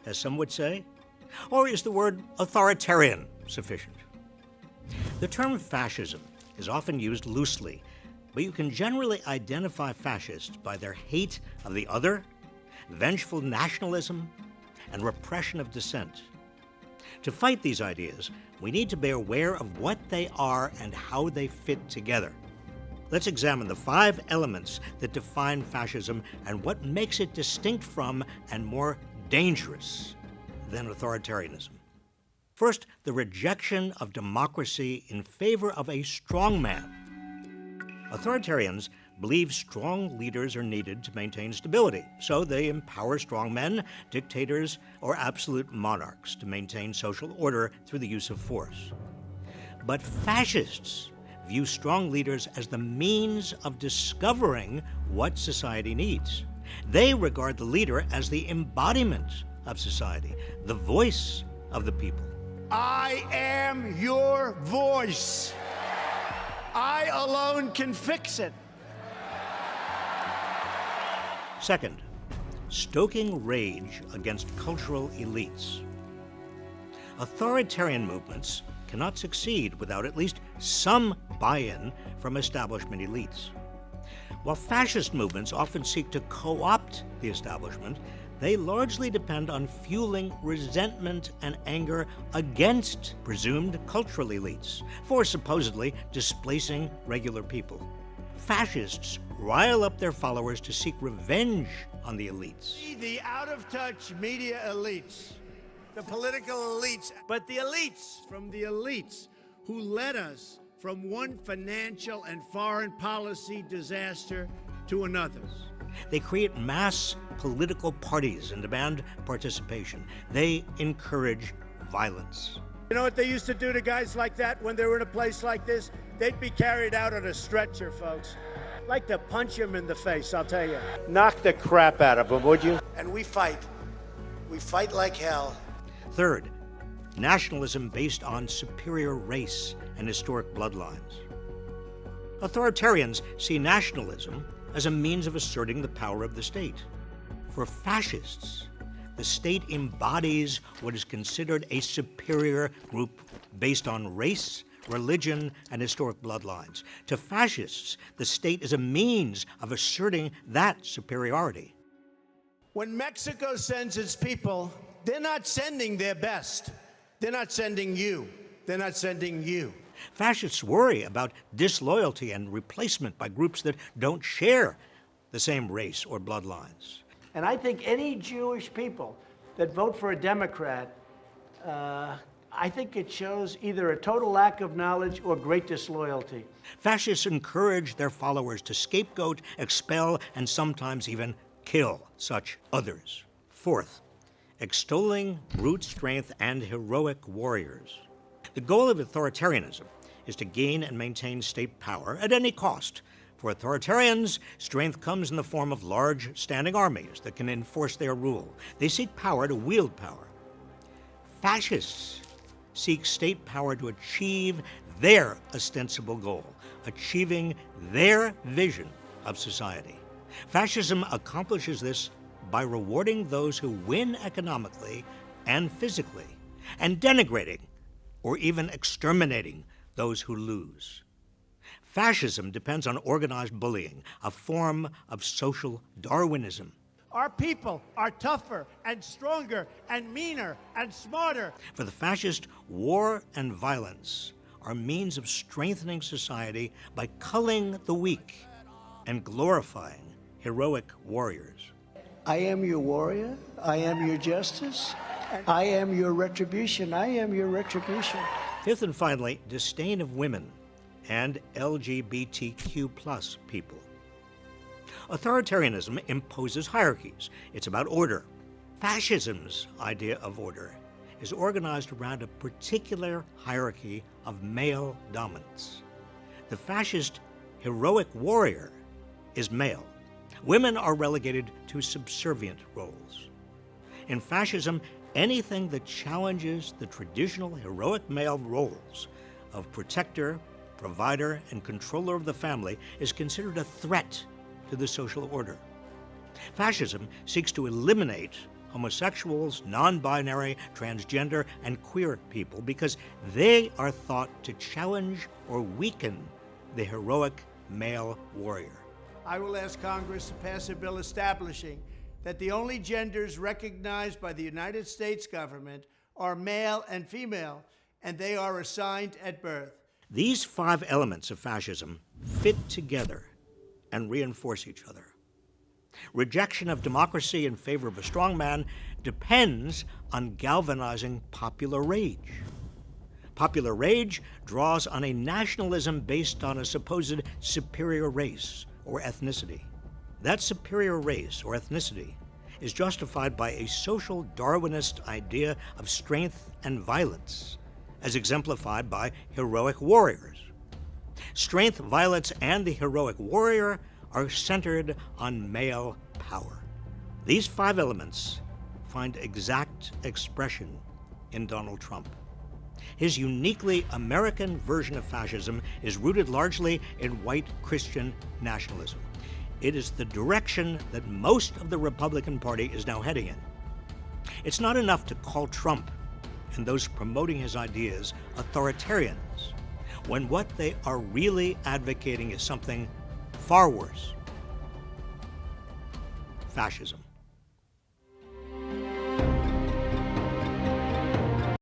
as some would say? Or is the word authoritarian sufficient? The term fascism is often used loosely, but you can generally identify fascists by their hate of the other, vengeful nationalism, and repression of dissent. To fight these ideas, we need to be aware of what they are and how they fit together. Let's examine the 5 elements that define fascism and what makes it distinct from and more dangerous than authoritarianism. First, the rejection of democracy in favor of a strongman. Authoritarians believe strong leaders are needed to maintain stability, so they empower strongmen, dictators, or absolute monarchs to maintain social order through the use of force. But fascists view strong leaders as the means of discovering what society needs. They regard the leader as the embodiment of society, the voice of the people. I am your voice. I alone can fix it. Second, stoking rage against cultural elites. Authoritarian movements cannot succeed without at least some buy-in from establishment elites. While fascist movements often seek to co-opt the establishment, they largely depend on fueling resentment and anger against presumed cultural elites for supposedly displacing regular people. Fascists rile up their followers to seek revenge on the elites. The out-of-touch media elites, the political elites, but the elites from the elites who led us from one financial and foreign policy disaster to another. They create mass political parties and demand participation. They encourage violence. You know what they used to do to guys like that when they were in a place like this? They'd be carried out on a stretcher, folks. Like to punch him in the face, I'll tell you. Knock the crap out of him, would you? And we fight. We fight like hell. Third, nationalism based on superior race and historic bloodlines. Authoritarians see nationalism as a means of asserting the power of the state. For fascists, the state embodies what is considered a superior group based on race, religion, and historic bloodlines. To fascists, the state is a means of asserting that superiority. When Mexico sends its people, they're not sending their best. They're not sending you. They're not sending you. Fascists worry about disloyalty and replacement by groups that don't share the same race or bloodlines. And I think any Jewish people that vote for a Democrat, I think it shows either a total lack of knowledge or great disloyalty. Fascists encourage their followers to scapegoat, expel, and sometimes even kill such others. Fourth, extolling brute strength and heroic warriors. The goal of authoritarianism is to gain and maintain state power at any cost. For authoritarians, strength comes in the form of large standing armies that can enforce their rule. They seek power to wield power. Fascists seek state power to achieve their ostensible goal, achieving their vision of society. Fascism accomplishes this by rewarding those who win economically and physically, and denigrating or even exterminating those who lose. Fascism depends on organized bullying, a form of social Darwinism. Our people are tougher and stronger and meaner and smarter. For the fascist, war and violence are means of strengthening society by culling the weak and glorifying heroic warriors. I am your warrior. I am your justice. I am your retribution. I am your retribution. Fifth and finally, disdain of women and LGBTQ+ people. Authoritarianism imposes hierarchies. It's about order. Fascism's idea of order is organized around a particular hierarchy of male dominance. The fascist heroic warrior is male. Women are relegated to subservient roles. In fascism, anything that challenges the traditional heroic male roles of protector, provider, and controller of the family is considered a threat to the social order. Fascism seeks to eliminate homosexuals, non-binary, transgender, and queer people because they are thought to challenge or weaken the heroic male warrior. I will ask Congress to pass a bill establishing that the only genders recognized by the United States government are male and female, and they are assigned at birth. These 5 elements of fascism fit together and reinforce each other. Rejection of democracy in favor of a strongman depends on galvanizing popular rage. Popular rage draws on a nationalism based on a supposed superior race or ethnicity. That superior race or ethnicity is justified by a social Darwinist idea of strength and violence, as exemplified by heroic warriors. Strength, violence, and the heroic warrior are centered on male power. These 5 elements find exact expression in Donald Trump. His uniquely American version of fascism is rooted largely in white Christian nationalism. It is the direction that most of the Republican Party is now heading in. It's not enough to call Trump and those promoting his ideas authoritarians, when what they are really advocating is something far worse: fascism.